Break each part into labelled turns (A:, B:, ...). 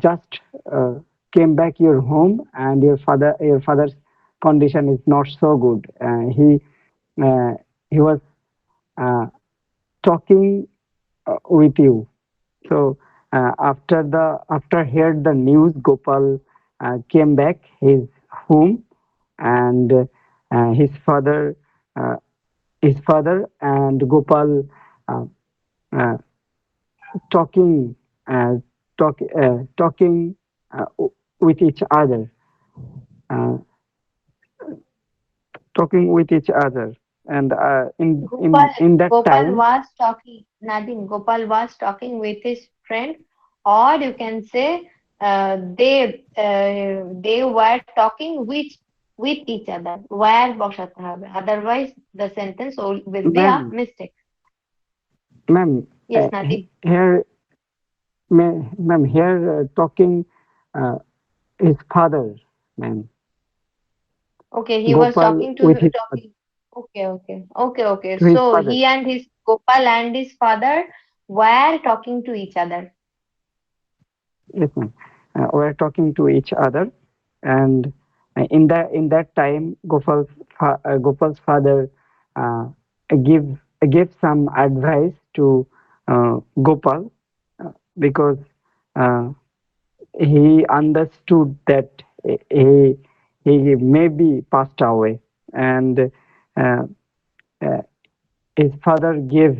A: just uh, came back your home, and your father's condition is not so good. Uh, he was uh, talking with you. So after heard the news, Gopal came back his home, and his father uh, and Gopal uh, uh, talking uh, talking with each other, uh, talking with each other, and
B: Gopal,
A: in that
B: Gopal
A: time,
B: was talking, Nadim, Gopal was talking with his friend, or you can say they were talking with each other. Where বসাতে হবে? Otherwise, the sentence will be a
A: ma'am,
B: mistake.
A: ma'am,
B: Yes, Nadim.
A: here, ma'am, here talking uh, his father, ma'am,
B: Okay, he was
A: Gopal
B: talking
A: with
B: to
A: his
B: talking. Okay.
A: to his
B: So
A: father.
B: he and his Gopal and his father were talking to each other.
A: Yes, ma'am. We're talking to each other, and in that time, Gopal's father uh, give gave some advice to Gopal, because uh, he understood that he he may be passed away, and uh, uh, his father gave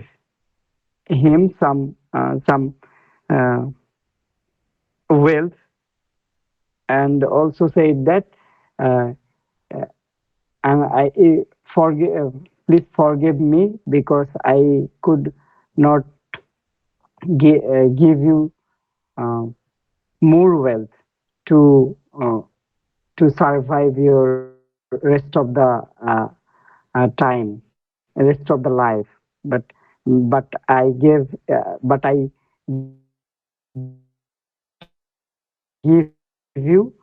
A: him some uh, wealth, and also said that uh, uh, and forgive please forgive me, because I could not give you uh, more wealth to survive your rest of the time, rest of the life. But but I give you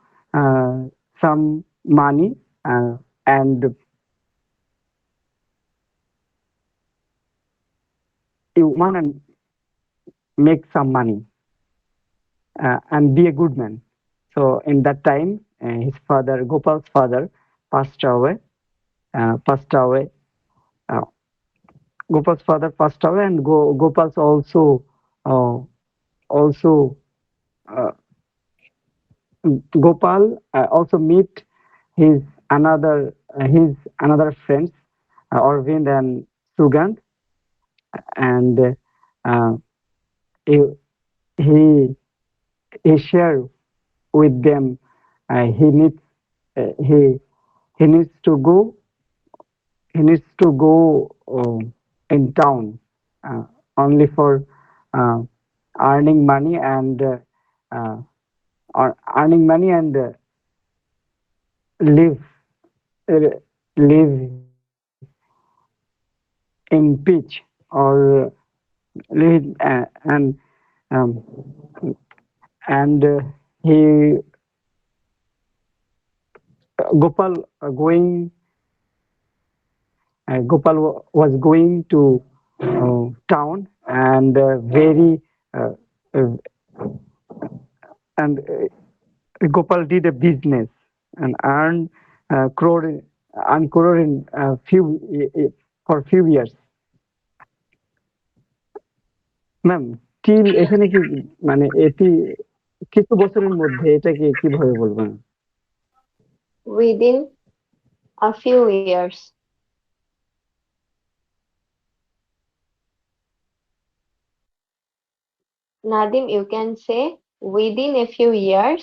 A: some money, and you go and make some money, and be a good man. So in that time, his father, Gopal's father, passed away. Passed away. Uh, Gopal's father passed away, and Gopal's uh, also uh, Gopal also meet his another friends, Arvind and Sugandh, and uh, he he he share with them. He needs he he needs to go he needs to go in town, uh, only for uh, earning money and uh, earning money and live uh, live in pitch, or live um, and he Gopal was going to town, and uh, uh, Gopal did a business and earned crore in for few years. Ma'am, till এখানে কি, মানে এটি কিছু বছরের মধ্যে, এটাকে কিভাবে বলবেন?
B: Within a few years. Nadim, you can say within a few years,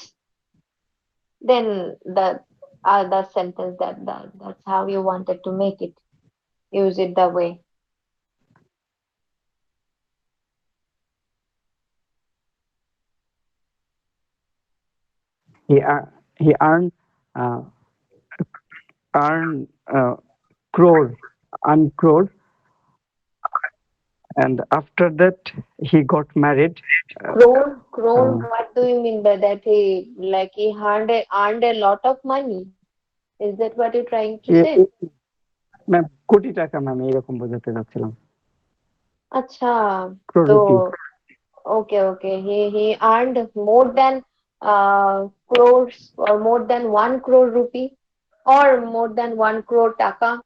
B: then the sentence that's how you wanted to make it. Use it the way.
A: He uh, earned crore, earned crore, and after that he got married. Uh,
B: Crore.
A: uh,
B: What do you mean by that? He earned a lot of money. Is that what you're trying to
A: A-
B: say?
A: A- ma'am, কোটি টাকা ma'am, এরকম বোঝাতে চাচ্ছিলাম।
B: Acha.
A: crore rupees.
B: So okay. He earned more than crores or more than 1 crore rupee or more than 1 crore taka.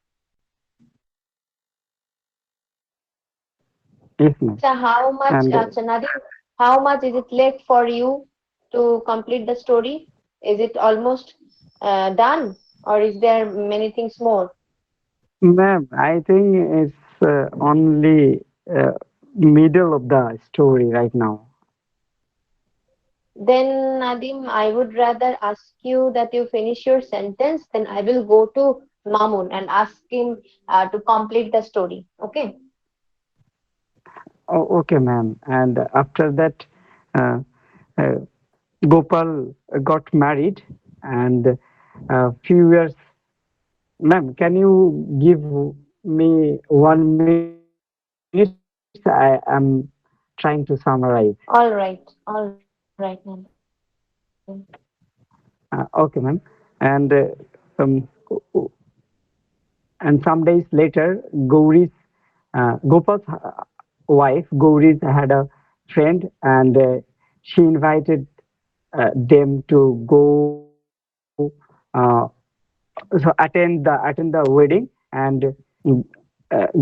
A: Yes, ma'am.
B: So how much,
A: And
B: Nadim, how much is it left for you to complete the story? Is it almost done, or is there many things more?
A: ma'am, I think it's only middle of the story right now.
B: Then, Nadim, I would rather ask you that you finish your sentence, then I will go to Mamun and ask him to complete the story. Okay?
A: Oh, okay, ma'am. And after that, uh, uh, Gopal got married, and a few years. Ma'am, can you give me 1 minute? I am trying to summarize.
B: All right, Nadim.
A: Okay, ma'am. And um, and some days later, Gopal's wife Gauri's had a friend, and she invited them to go attend the wedding. And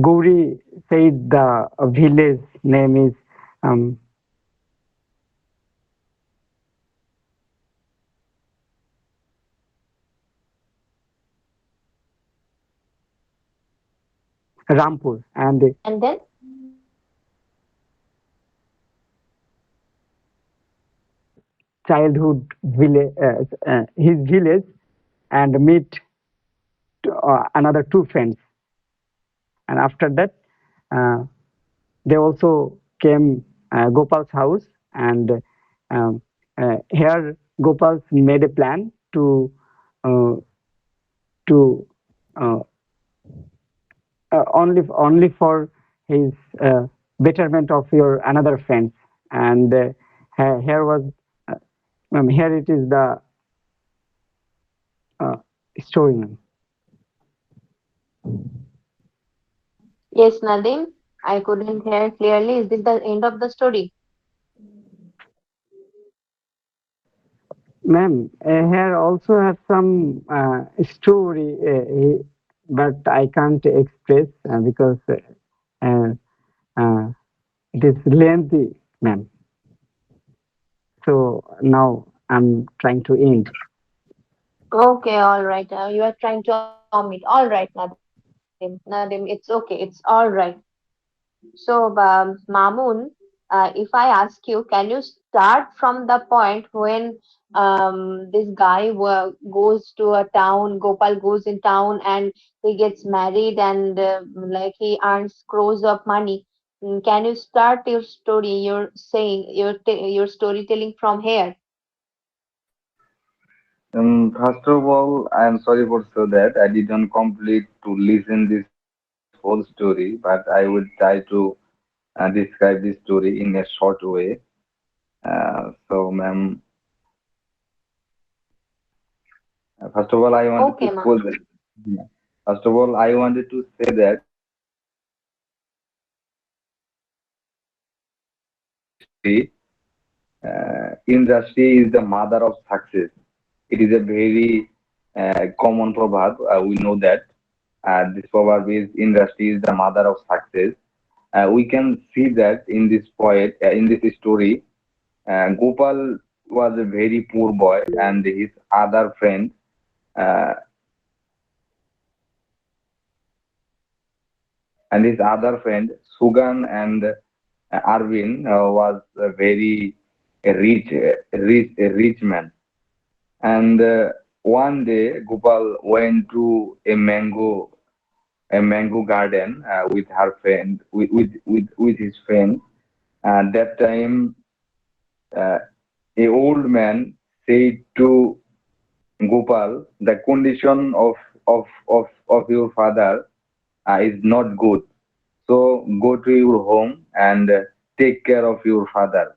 A: Gauri said the village name is um, Rampur, and
B: And then,
A: childhood village, his village, and meet another two friends. And after that, uh, they also came Gopal's house, and um, here Gopal made a plan uh, to uh, only for his betterment of your another friends. And here was uh, here it is the uh, story.
B: yes, Nadim, I couldn't hear clearly. Is this the end of the story?
A: Ma'am, here also have some story, but I can't express because uh, uh, it is lengthy, ma'am. So now I'm trying to end.
B: Okay, all right. You are trying to omit. All right, Nadim. Nadim, it's okay. It's all right. So, Mamun, if I ask you, can you start from the point when this guy goes to a town, Gopal goes in town and he gets married and like he earns crores of money. Can you start your story? You're saying your storytelling from here.
C: First of all, I am sorry for so that I didn't complete to listen this whole story, but I will try to describe this story in a short way. Ma'am, first of all, I wanted to
B: Okay,
C: put
B: Mamun.
C: that. Yeah. First of all, I wanted to say that industry is the mother of success. It is a very common proverb. We know that. This proverb is industry is the mother of success. We can see that in this poet, in this story, Gopal was a very poor boy, and his other friend, uh, Sugan and Arvin, was a very rich man. And one day, Gopal went to a mango garden with her friend, with his friend. And that time, uh, a old man said to Gopal, the condition of your father is not good. So go to your home and take care of your father.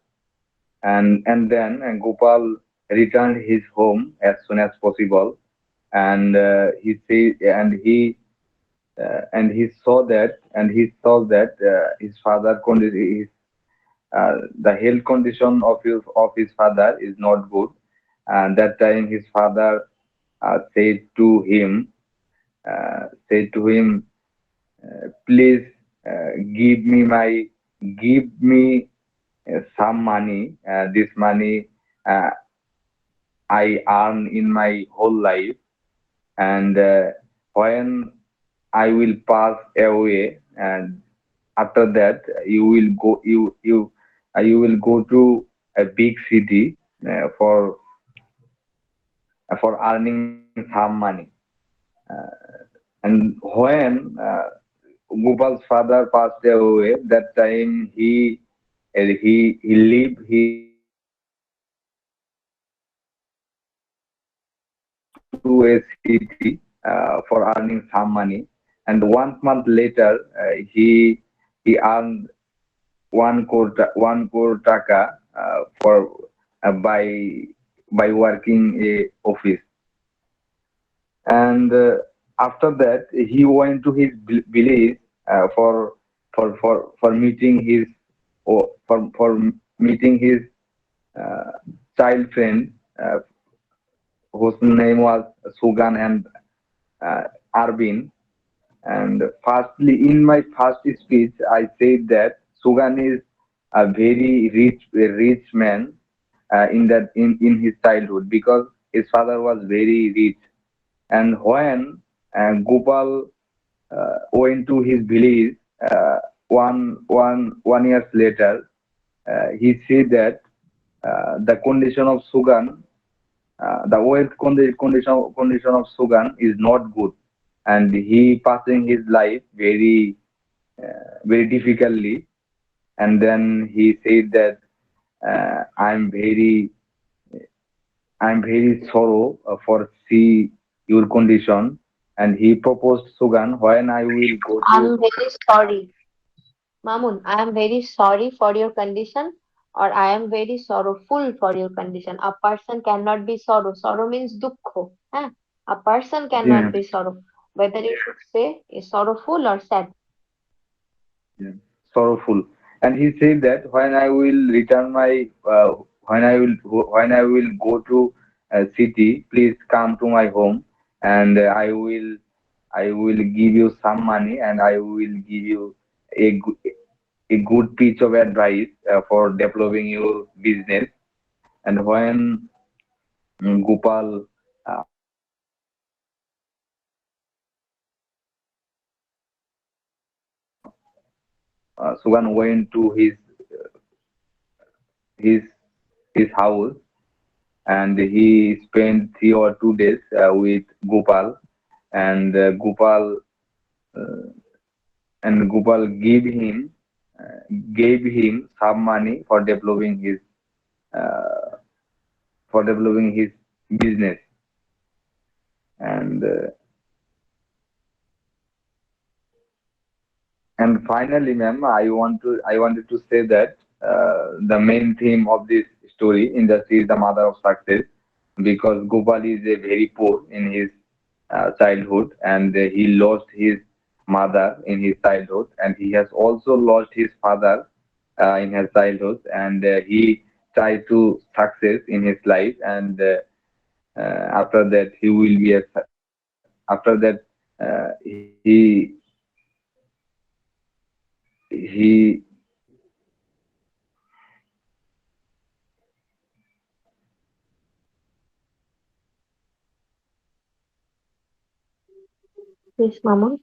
C: And then Gopal returned his home as soon as possible, and he say and he saw that his father the health condition of his father is not good. And that time his father said to him, please give me some money. This money uh, I earn in my whole life, and when I will pass away, and after that you will go to a big city for earning some money. And when Gopal's father passed away, that time he leave his to a city for earning some money. And 1 month later, he earned 1 crore taka for by working a office. And after that, he went to his village for meeting his for meeting his uh, child friend, whose name was Sugan and Arvin. And firstly, in my first speech, I said that Sugan is a very rich man in his childhood, because his father was very rich. And when Gopal went to his village one years later, he said that the condition of Sugan, the condition of Sugan is not good, and he passing his life very difficultly. And then he said that uh, I'm very I'm very sorrow for see your condition, and he proposed Sugan, when I will go to.
B: I'm very sorry. Mamun, I am very sorry for your condition, or I am very sorrowful for your condition. A person cannot be sorrow. Sorrow means dukho. Eh? A person
C: Yeah,
B: cannot be sorrow. Whether you should say is sorrowful or sad.
C: yeah, sorrowful. And he said that when I will return my when I will go to a city, please come to my home, and I will give you some money, and I will give you a good piece of advice for developing your business. And when Gopal Sugan went to his his house, and he spent 3 or 2 days with Gopal, and Gopal gave him some money uh, for developing his business. And finally, ma'am, I wanted to say that the main theme of this story, industry is the mother of success, because Gopal is a very poor in his childhood, and he lost his mother in his childhood, and he has also lost his father in his childhood, and he tried to success in his life. And after that, he will be after that, he
B: Yes, Mamun.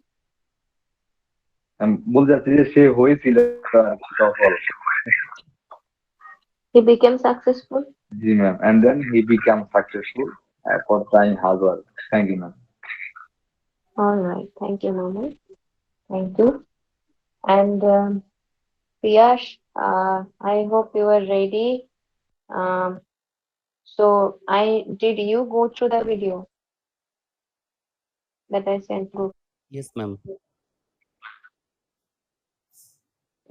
C: বলতে চাচ্ছি যে সে হয়েছিল আর কি সফল।
B: He became successful.
C: G ma'am, and then he became successful for trying hard work. Thank you, ma'am.
B: All right. Thank you, Mamun. Thank you. And Piyash, I hope you are ready. Um, so I did you go through the video that I sent you?
D: Yes, ma'am.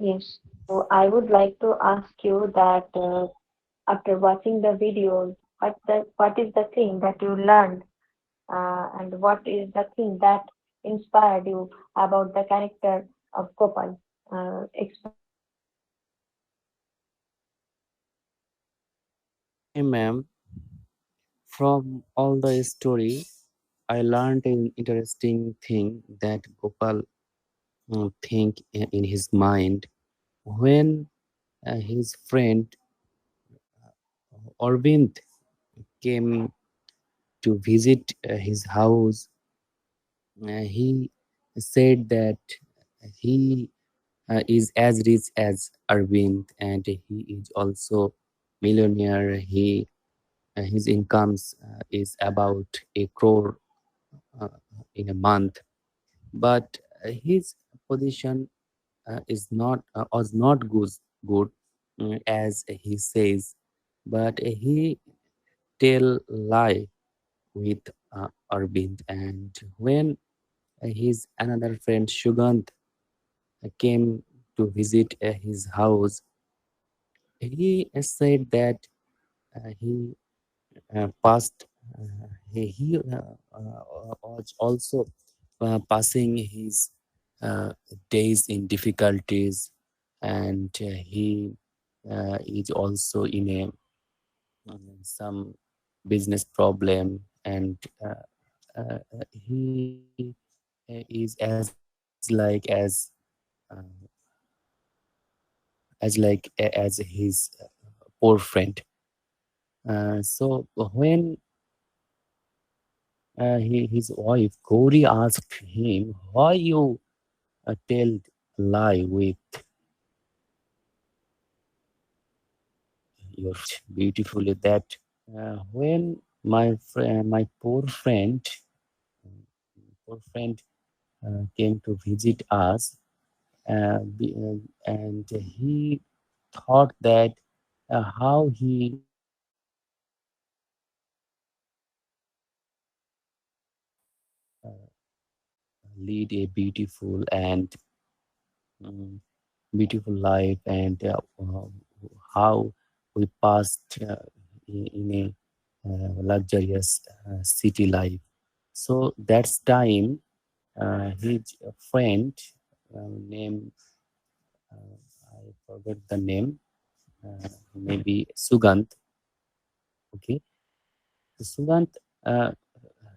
B: Yes. So I would like to ask you that after watching the video, what is the thing that you learned, and what is the thing that inspired you about the character of Gopal? Explain me.
D: Okay, ma'am. From all the story, I learned an interesting thing that Gopal think in his mind when his friend Arvind came to visit his house. He said that he is as rich as Arvind, and he is also millionaire. His incomes is about a crore uh, in a month, but his position is not was not good as he says, but he tell lie with Arvind. And when his another friend Shugant came to visit his house, he said that he passed he was also passing his days in difficulties, and he is also in a some business problem, and he is as his poor friend. So when his wife Gauri asked him, "Why you tell lie with your beautifully that when my poor friend came to visit us, and he thought that how he lead a beautiful and um, beautiful life, and how we passed in a luxurious city life. So that's time his friend named I forgot the name, maybe Sugant. Okay, Sugant. Uh,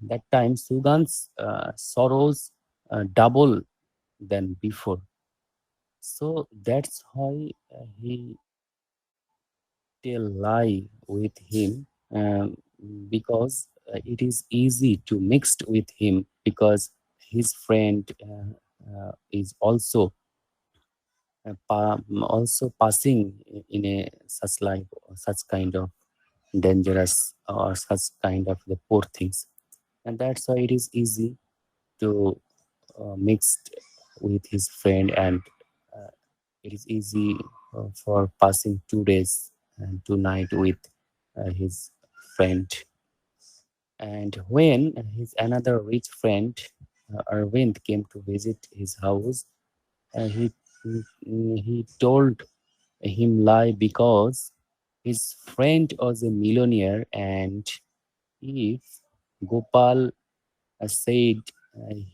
D: that time Sugant's sorrows double than before. So that's why he tell lie with him, um, because it is easy to mix with him because his friend is also also passing in a such life, such kind of dangerous or such kind of the poor things, and that's why it is easy to mix with his friend, and uh, it is easy for passing 2 days and 2 night with his friend. And when his another rich friend Arvind came to visit his house, he told him lie because his friend was a millionaire, and if Gopal said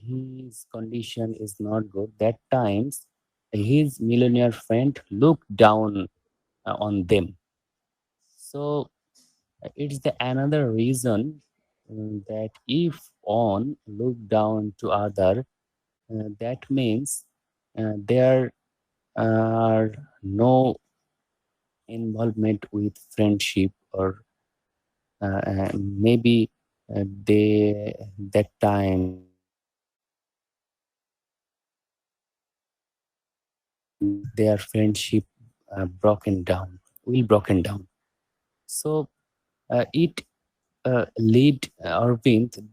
D: his condition is not good, that times his millionaire friend looked down on them. So it's the another reason that if one look down to other, that means there are no involvement with friendship, or maybe they that time their friendship broken down will broken down. So it lead Arvind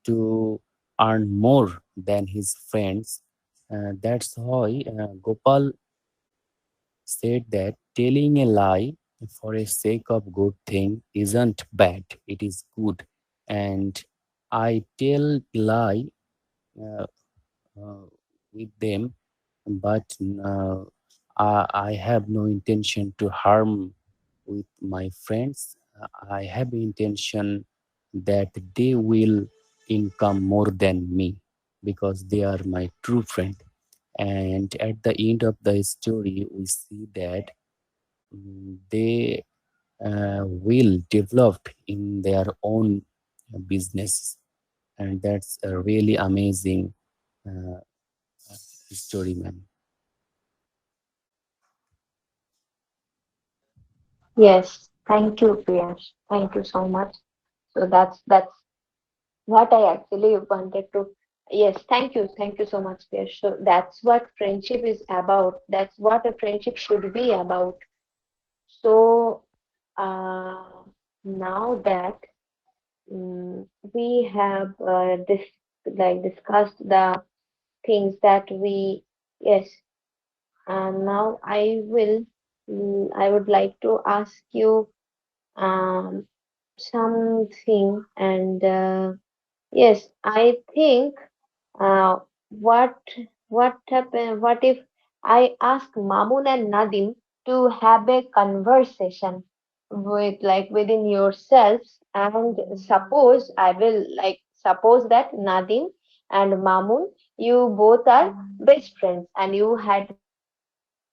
D: to earn more than his friends. That's why Gopal said that telling a lie for a sake of good thing isn't bad, it is good. And I tell lie uh, uh, with them, but I have no intention to harm with my friends. I have intention that they will income more than me because they are my true friend. And at the end of the story, we see that they will develop in their own business, and that's a really amazing uh, story, man.
B: Yes, thank you, Priyansh. Thank you so much. So that's what I actually wanted to. Yes, thank you so much, Priyansh. So that's what friendship is about. That's what a friendship should be about. So uh, now that we have discussed the things that we, yes, and now I would like to ask you um something, and yes, I think uh, what what happen, what if I ask Mamun and Nadim to have a conversation with, like, within yourselves, and suppose that Nadim and Mamun, you both are best friends and you had been maybe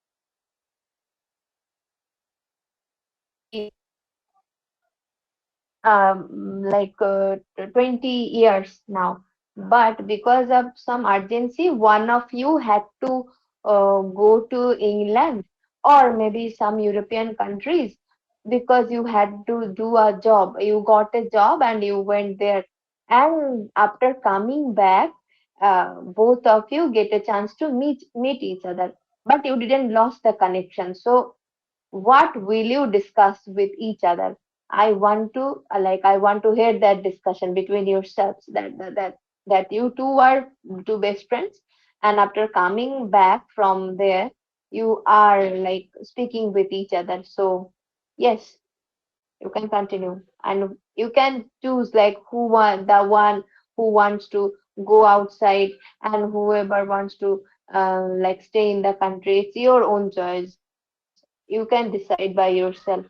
B: 20 years now. But because of some urgency, one of you had to go to England or maybe some European countries because you had to do a job. You got a job and you went there. And after coming back, both of you get a chance to meet each other. But you didn't lost the connection. So what will you discuss with each other? I want to hear that discussion between yourselves, that you two are two best friends, and after coming back from there you are like speaking with each other. So yes, you can continue, and you can choose like the one who wants to go outside, and whoever wants to like stay in the country. It's your own choice. You can decide by yourself.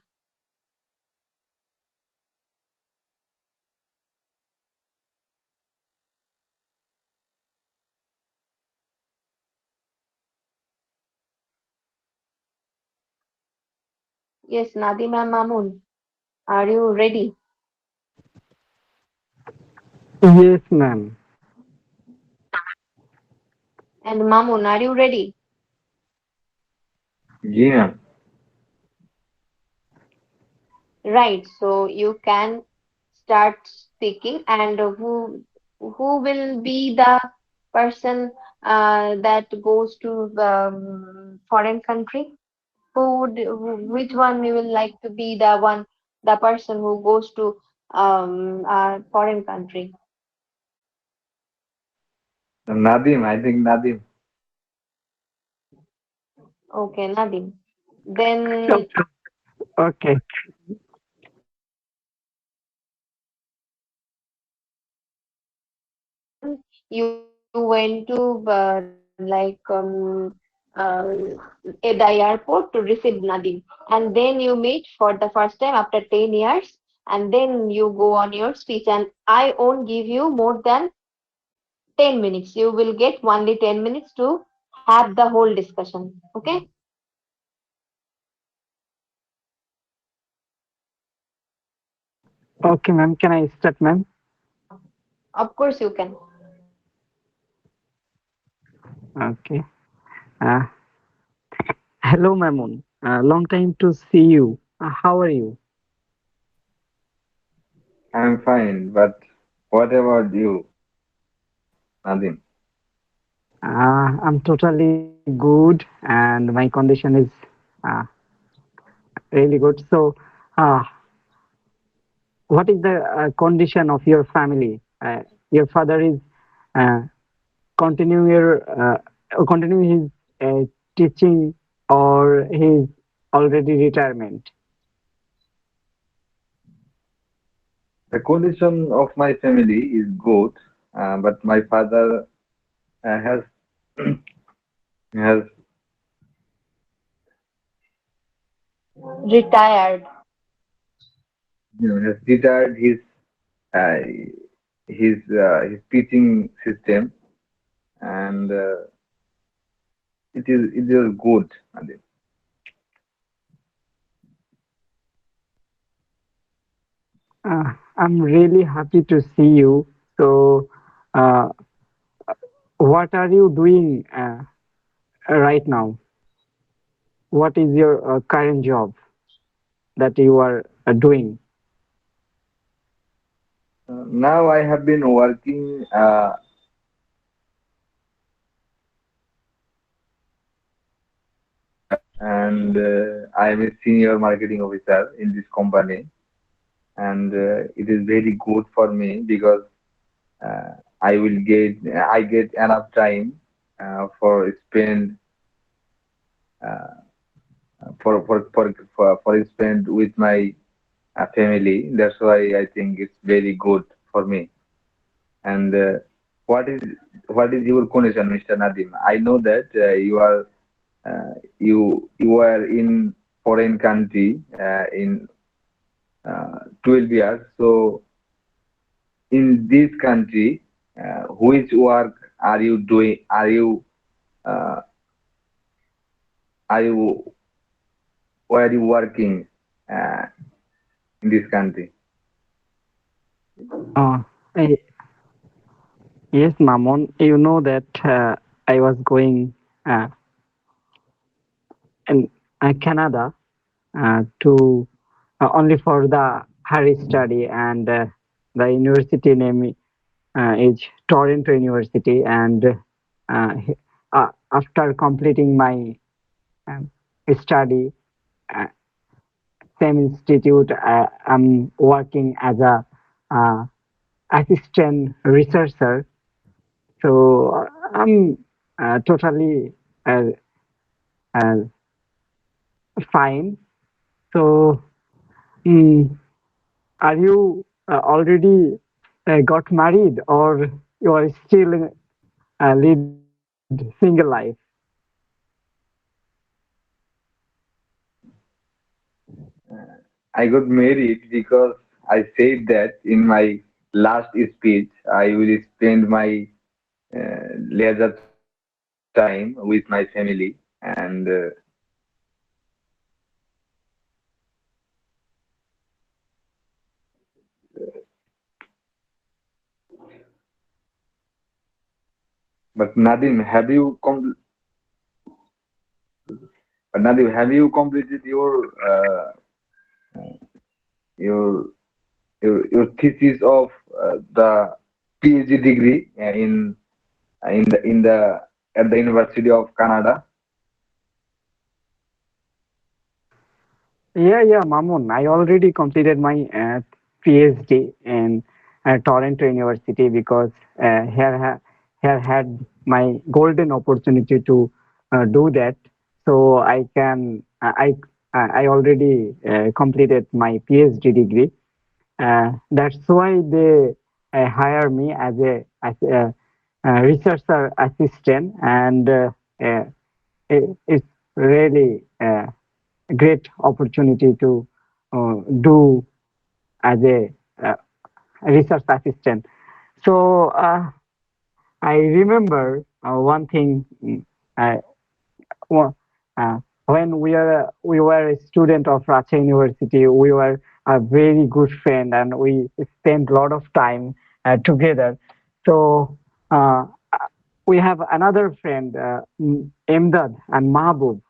B: Yes, Nadim and Mamun, are you ready?
A: Yes, ma'am.
B: And Mamun, are you ready?
C: Yeah.
B: Right. So you can start speaking, and who will be the person that goes to foreign country? Which one you will like to be the person who goes to foreign country?
C: Nadim, I think Nadim.
B: Okay, Nadim. Then
A: Okay.
B: you went to uh, the airport to receive Nadim, and then you meet for the first time after 10 years, and then you go on your speech, and I won't give you more than 10 minutes. You will get only 10 minutes to have the whole discussion. Okay?
A: Okay, ma'am. Can I start, ma'am?
B: Of course you can.
A: Okay. Uh, Hello, Mamun. Long time to see you. How are you?
C: I'm fine, but what about you, Nadim?
A: I'm totally good, and my condition is uh, really good. So, uh, what is the condition of your family? Your father is uh, continuing continuing his teaching, or his already retirement.
C: The condition of my family is good, but my father has has
B: Retired.
C: has retired uh, his teaching system, and it is good. Nadim.
A: I'm really happy to see you. So, uh, what are you doing right now? What is your current job that you are doing?
C: Now I have been working and I am a senior marketing officer in this company, and it is very good for me because uh, I get enough time for spend uh, for spend with my family. That's why I think it's very good for me. And what is what is your condition, Mr. Nadim? I know that you are in foreign country in 12 years. So in this country, which work are you doing? Uh, are you where are you working uh, in this country?
A: Uh, eh, yes, Mamon, you know that I was going uh, in Canada to only for the higher study, and the university name is Toronto University. And after completing my um, study, uh, same institute, I'm working as a uh, assistant researcher. So I'm totally uh, uh, fine. So, mm, are you already got married, or you are still lead single life?
C: I got married because I said that in my last speech I will spend my leisure time with my family, and but Nadim, have you completed your your thesis of the PhD degree in the at the University of Canada?
A: Yeah, Mamun. I already completed my PhD in Toronto University because here had my golden opportunity to do that. So I already completed my PhD degree. That's why they hire me as a researcher assistant, and it's really great opportunity to do as a research assistant. So I remember one thing. Uh, wa- when we were a student of Racha University, we were a very good friend, and we spent a lot of time together. So uh, we have another friend, Emdad and Mahbub.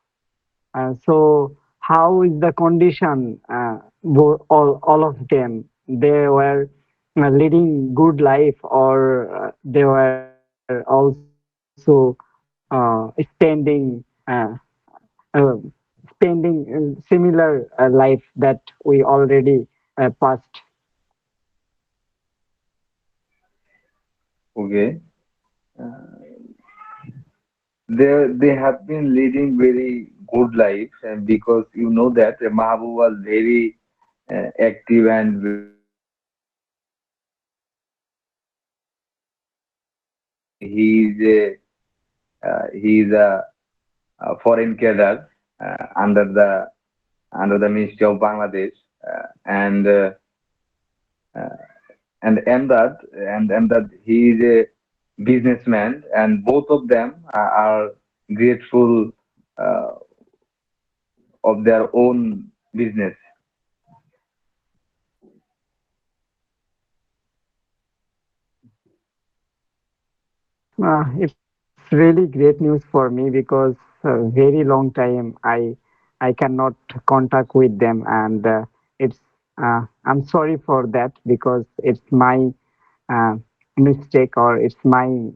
A: So how is the condition? All of them, they were leading good life, or they were also spending uh, spending similar life that we already passed.
C: Okay, they have been leading very good lives, and because you know that Mahabu was very active and very he is a foreign cadre under the Ministry of Bangladesh, and uh, and that he is a businessman, and both of them are grateful uh, of their own business.
A: It's really great news for me because very long time I cannot contact with them, and it's I'm sorry for that because it's my uh, mistake, or it's my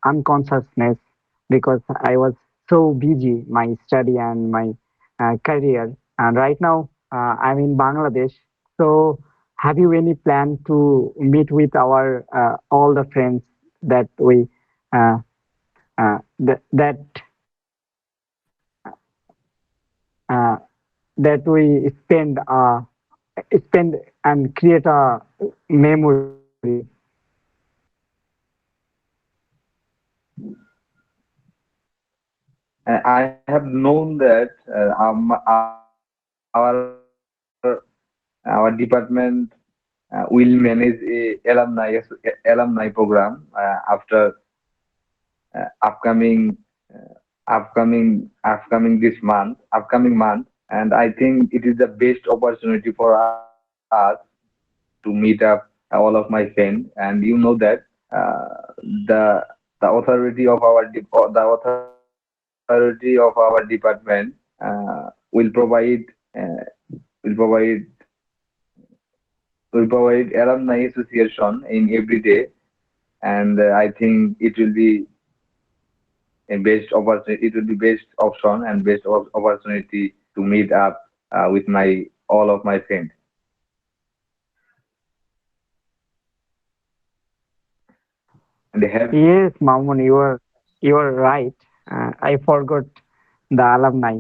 A: unconsciousness, because I was so busy my study and my career. And right now I'm in Bangladesh. So have you any plan to meet with our all the friends that we uh, that uh, that we spend and create a memory?
C: I have known that our department will manage a alumni program after upcoming this month upcoming month, and I think it is the best opportunity for us to meet up all of my friends. And you know that uh, the the authority of our department will uh, will provide will provide alumni association in every day, and I think it will be best option and best opportunity to meet up with my all of my friends. And have
A: Yes, Mamun, you are right. I forgot the alumni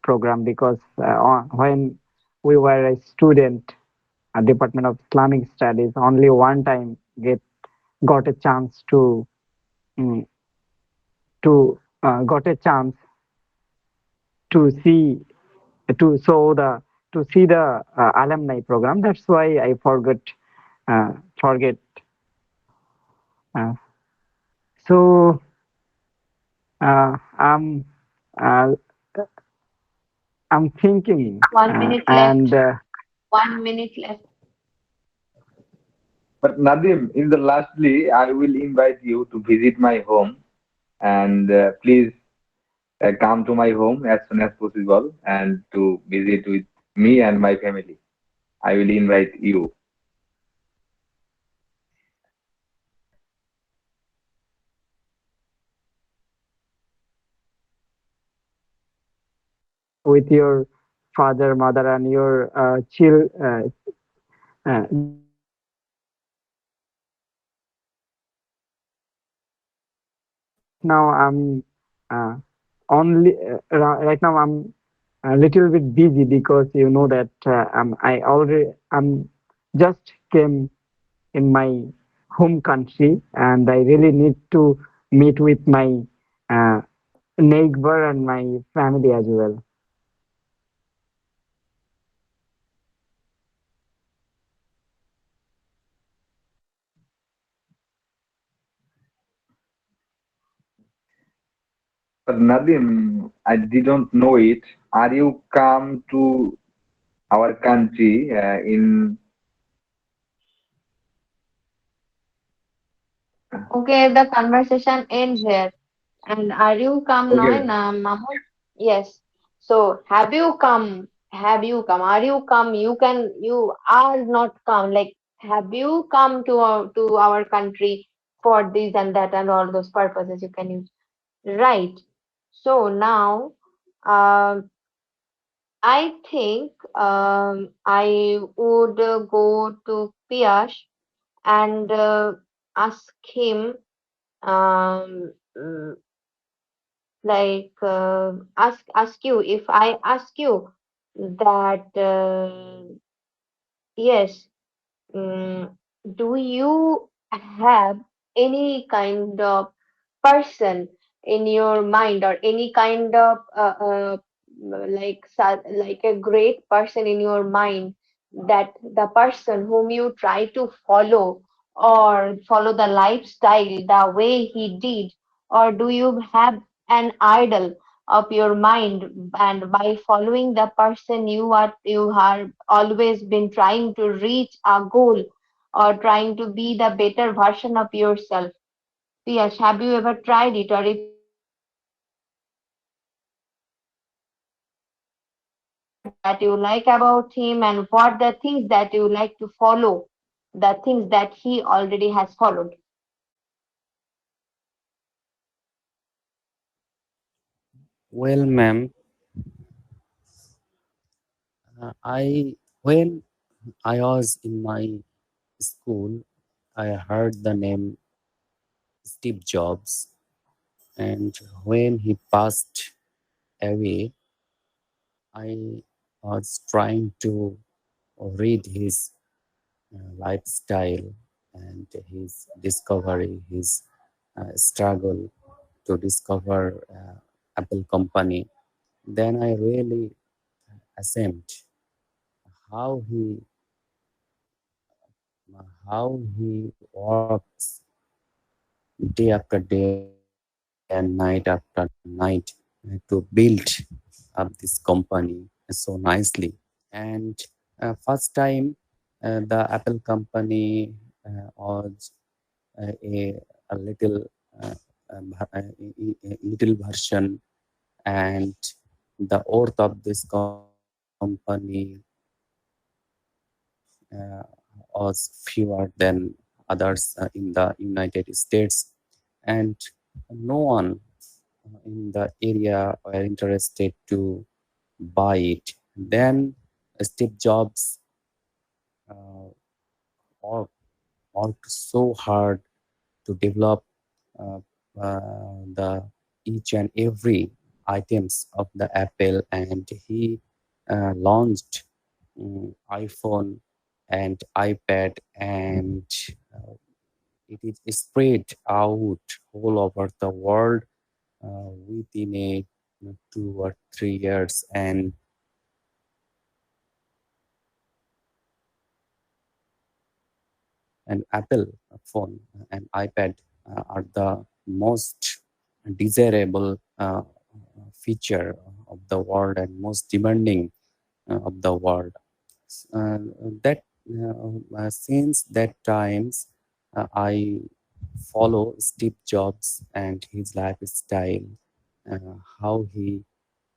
A: program because when we were a student at Department of Islamic Studies, only one time got a chance mm, to got a chance to show the to see the alumni program. That's why I forget. Uh, so I'm uh, I'm thinking,
B: 1 minute
A: and
B: left. 1 minute left.
C: but Nadim, in the lastly, I will invite you to visit my home, and please come to my home as soon as possible and to visit with me and my family. I will invite you.
A: with your father, mother, and your child. Just right now, I'm only right now I'm a little bit busy because you know that I'm just came in my home country, and I really need to meet with my uh, neighbor and my family as well.
C: But Nadim, I didn't know it. Are you come to our country in?
B: Okay, the conversation ends here. And are you come now,
C: Okay.
B: Mahmoud? Yes. So have you come? Have you come? Are you come? You are not come. Like, have you come to our country for this and that and all those purposes you can use. Right. So now, I think I would go to Piyash and ask him mm, ask you, if I ask you that yes, do you have any kind of person in your mind, or any kind of like a great person in your mind, that the person whom you try to follow, or follow the lifestyle the way he did, or do you have an idol of your mind, and by following the person you are always been trying to reach a goal, or trying to be the better version of yourself? Yes, have you ever tried it? Or if you have tried it, what is it that you like about him, and what the things that you like to follow, the things that he already has followed?
D: Well, ma'am, I when I was in my school, I heard the name Steve Jobs, and when he passed away, I was trying to read his lifestyle and his discovery, his struggle to discover Apple company. Then I really ashamed how he works day after day and night after night to build up this company so nicely. And first time the Apple company was a little little version, and the worth of this company uh, was fewer than others in the United States, and no one in the area were interested to buy it. Then Steve Jobs uh, worked, worked so hard to develop uh, the each and every items of the Apple, and he launched iPhone and iPad, and uh, it is spread out all over the world within a 2 or 3 years, and Apple phone and iPad are the most desirable feature of the world and most demanding of the world. Uh, that since that times I follow Steve Jobs and his lifestyle, how he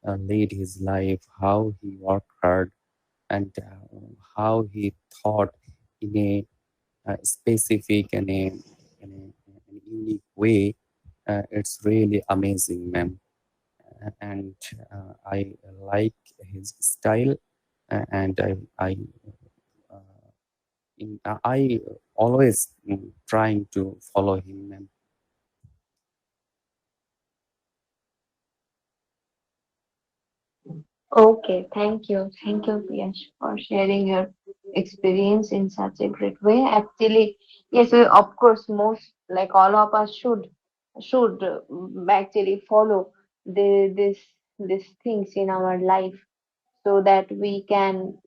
D: led his life, how he worked hard, and how he thought in a specific and an unique way. It's really amazing, ma'am. And I like his style, and uh, I always trying to follow him, ma'am.
B: Okay, thank you. Thank you, Piyash, for sharing your experience in such a great way. Actually, yes, we, of course, most like all of us should actually follow this things in our life so that we can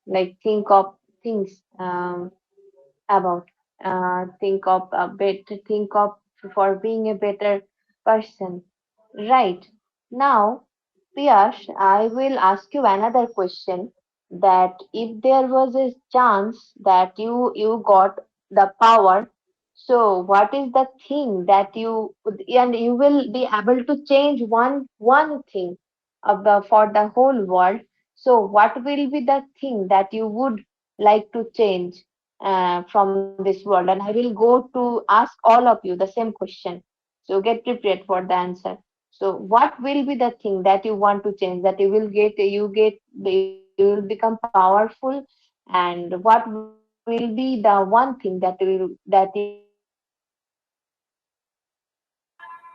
B: like think of things about think of a bit think of for being a better person, right? Now, Piyash, I will ask you another question, that if there was a chance that you got the power, so what is the thing that and you will be able to change one thing for the whole world, so what will be the thing that you would like to change from this world? And I will go to ask all of you the same question. So get prepared for the answer. So what will be the thing that you want to change, that you will become powerful, and what will be the one thing that you will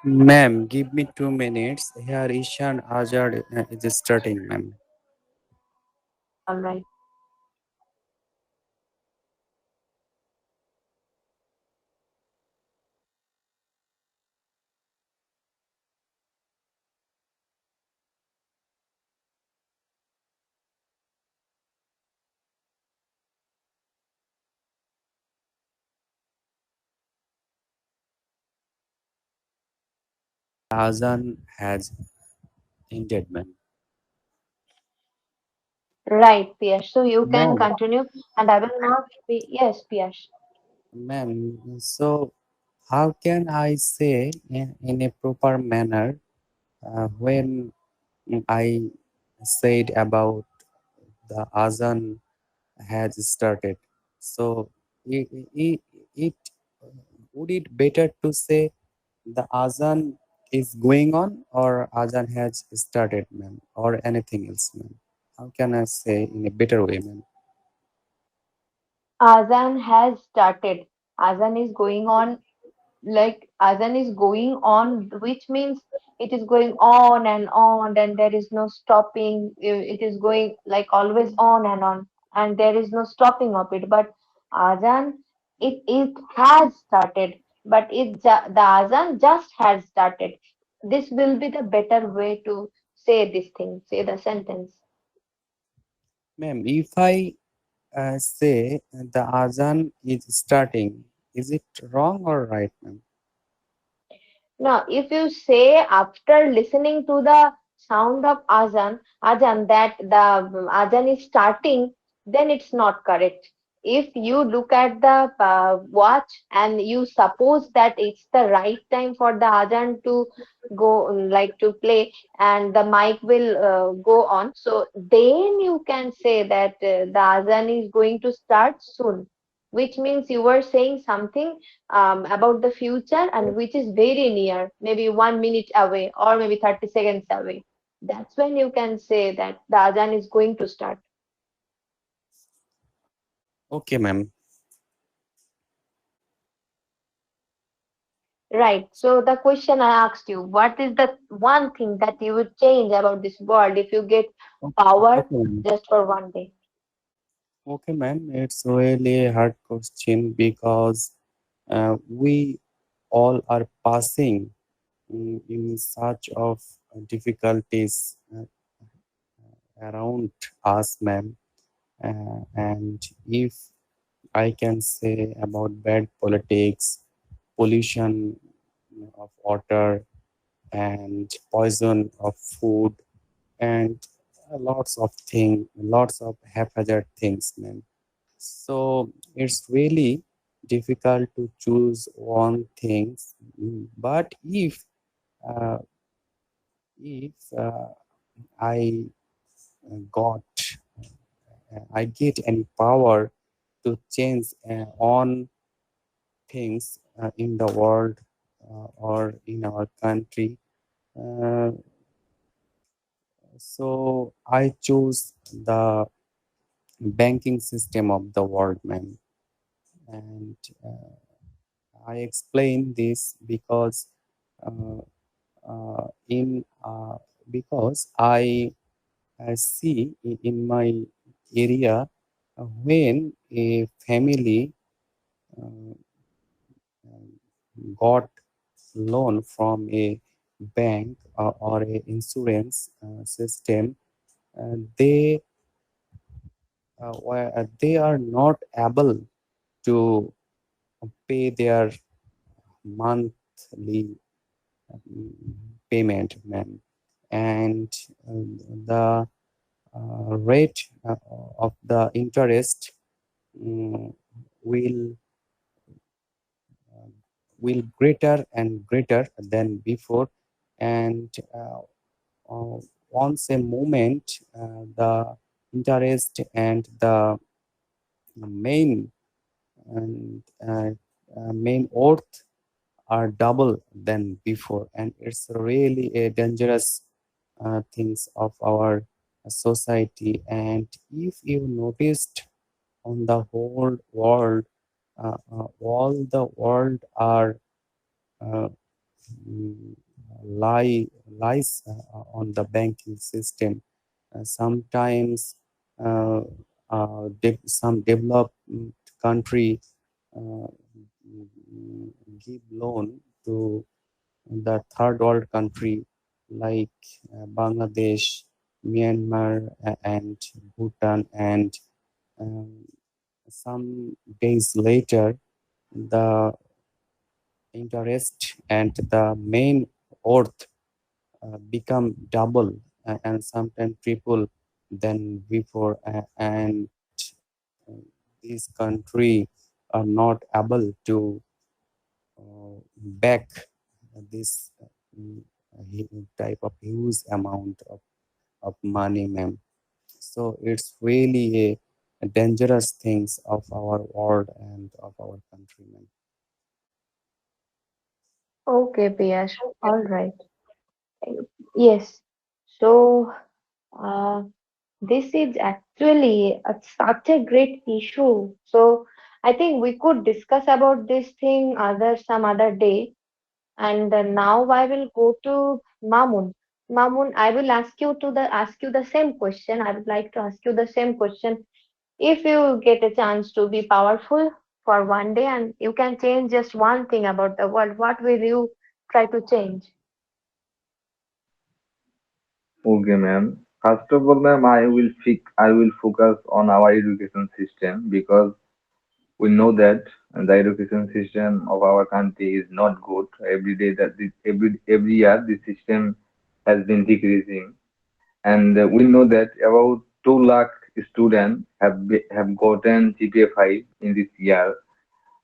D: Ma'am, give me 2 minutes. Here, Ishan Azad is starting, ma'am.
B: all right.
D: Azan has ended, ma'am.
B: Right, Piyash. So you can
D: Ma'am,
B: continue, and I will not be. Yes, Piyash.
D: ma'am. So how can I say in a proper manner when I said about the azan has started? So it would it better to say the azan is going on or azan has started, ma'am, or anything else, ma'am? How can I say in a better way, ma'am?
B: Azan has started. Azan is going on, like Azan is going on, which means it is going on, and there is no stopping. It is going like always on, and there is no stopping of it. But Azan, it has started, but the Azan just has started. This will be the better way to say this thing, say the sentence.
D: Ma'am, if I say the azan is starting, is it wrong or right, ma'am?
B: Now, if you say after listening to the sound of azan that the azan is starting, then it's not correct. If you look at the watch and you suppose that it's the right time for the azan to go, like to play, and the mic will go on, so then you can say that the azan is going to start soon, which means you were saying something about the future and which is very near, maybe 1 minute away or maybe 30 seconds away. That's when you can say that the Adhan is going to start.
D: Okay, ma'am.
B: Right. So the question I asked you, what is the one thing that you would change about this world if you get power
D: Okay, ma'am.
B: just for one day?
D: Okay, ma'am. It's really a hard question because we all are passing in such of difficulties around us, ma'am. And if I can say about bad politics, pollution of water, and poison of food, and lots of things, lots of haphazard things, man. So it's really difficult to choose one thing. But uh, if I got, I get any power to change on things in the world or in our country, uh, so I choose the banking system of the world, man. And I explain this because uh, in because I see in my area when a family uh, got loan from a bank or a insurance system, they they are not able to pay their monthly payment, man. And the rate of the interest mm, will will greater and greater than before. And uh, once a moment the interest and the main and main worth are double than before, and it's really a dangerous things of our society. And if you noticed on the whole world, all the world are uh, mm, lies on the banking system. Sometimes some developed country uh, give loan to the third world country like Bangladesh, Myanmar, and Bhutan, and um, some days later, the interest and the main worth become double and sometimes triple than before, and these country are not able to back this type of huge amount of money, ma'am. So it's really a dangerous things of our world and of our country, ma'am.
B: Okay, Piyash. All right. Yes. So, uh, this is actually such a great issue. So, I think we could discuss about this thing other some other day. And now I will go to Mamun. Mamun, I will ask you the same question. I would like to ask you the same question. If you get a chance to be powerful for one day and you can change just one thing about the world, what will you try to change?
C: Okay, ma'am. First of all, ma'am, I will focus on our education system because we know that the education system of our country is not good. Every day that every year the system has been decreasing, and we know that about 2 lakh students have gotten GPA 5 in this year,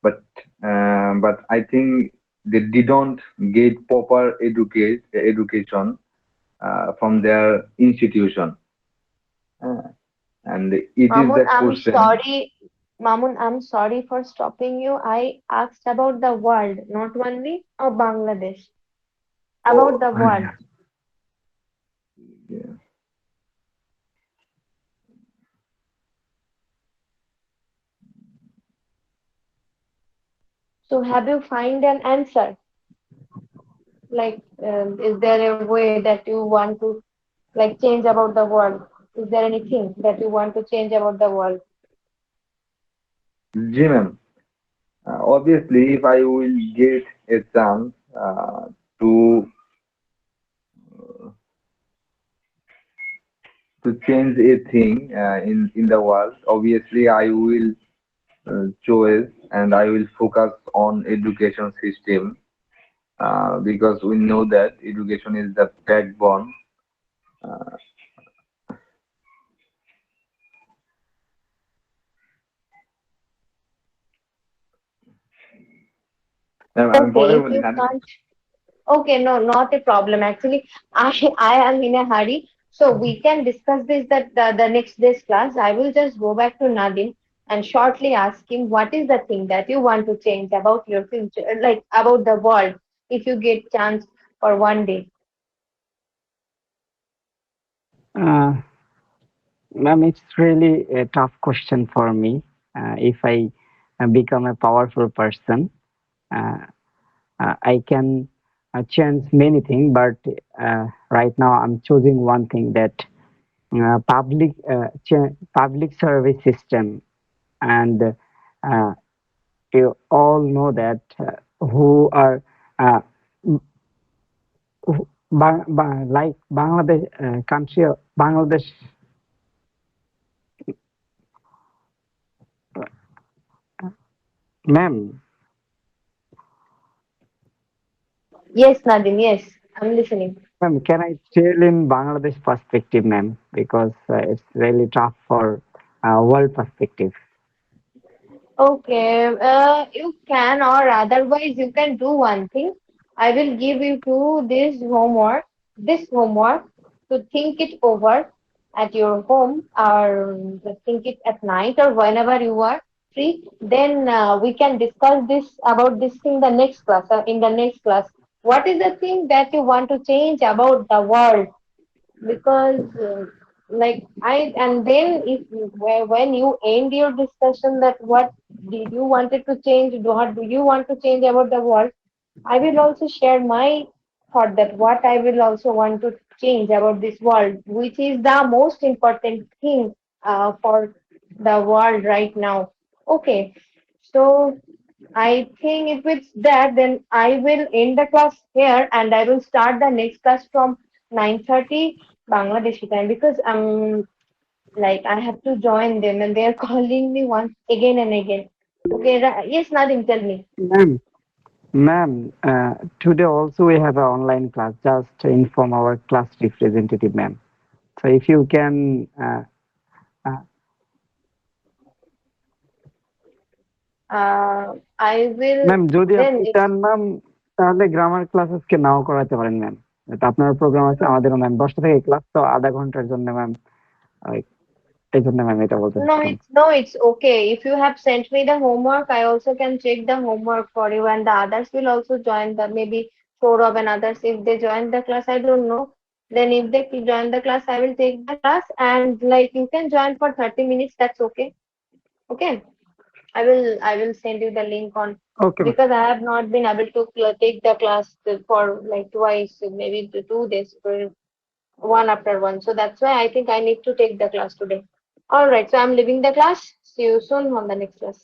C: but I think they didn't get proper education from their institution. Uh, and it is
B: Mamun,
C: the question.
B: I'm sorry for stopping you. I asked about the world, not only of Bangladesh, about
C: Oh,
B: the world.
C: yeah.
B: So have you find an answer? Like, is there a way that you want to like change about the world? Is there anything that you want to change about the world?
C: Ji, ma'am. Obviously, if I will get a chance to change a thing in the world, obviously I will choose and I will focus on education system because we know that education is the backbone. Uh, I'm
B: Okay, if
C: forever
B: you
C: Nani.
B: can't. Okay, no, not a problem. Actually, I am in a hurry, so we can discuss this the next day's class. I will just go back to Nadim and shortly ask him what is the thing that you want to change about your future, like about the world, if you get chance for one day.
A: Uh, Ma'am, it's really a tough question for me. If I become a powerful person, uh, I can change many things, but right now I'm choosing one thing that public service system, and you all know that who are uh, like Bangladesh country, Bangladesh, ma'am.
B: Yes, Nadim. Yes, I'm listening.
A: Ma'am, can I tell in Bangladesh perspective, ma'am? Because it's really tough for world perspective.
B: Okay, you can, or otherwise you can do one thing. I will give you to this homework to think it over at your home or think it at night or whenever you are free. Then we can discuss this about this thing the next class. In the next class, what is the thing that you want to change about the world? Because like I and then if when you end your discussion that what did you wanted to change, what do you want to change about the world, I will also share my thought that what I will also want to change about this world, which is the most important thing for the world right now. Okay, so I think if it's that, then I will end the class here and I will start the next class from 9:30 Bangladeshi time because like I have to join them and they are calling me once again and again. Okay, yes, Nadim, tell me.
A: Ma'am, today also we have an online class. Just to inform our class representative, ma'am. So if you can,
B: I will
A: ma'am, যদি
B: then
A: আপনি
B: it's
A: চান, ma'am, তাহলে grammar class আজকে নাও করাতে পারেন ma'am. আপনার programme আছে, আমাদেরও ম্যাম 10টা থেকে ক্লাস, তো আধা ঘন্টার জন্য ম্যাম, এই জন্য ম্যাম এটা বলতে
B: No,
A: চাচ্ছিলাম।
B: it's okay. If you have sent me the homework, I also can check the homework for you, and the others will also join the maybe Saurabh and others. If they join the class, I don't know. Then if they join the class, I will take the class, and like you can join for 30 minutes. That's okay. Okay. I will send you the link on,
A: okay ma'am.
B: because I have not been able to take the class for like twice, maybe 2 days, one after one. So that's why I think I need to take the class today. All right, so I'm leaving the class. See you soon on the next class.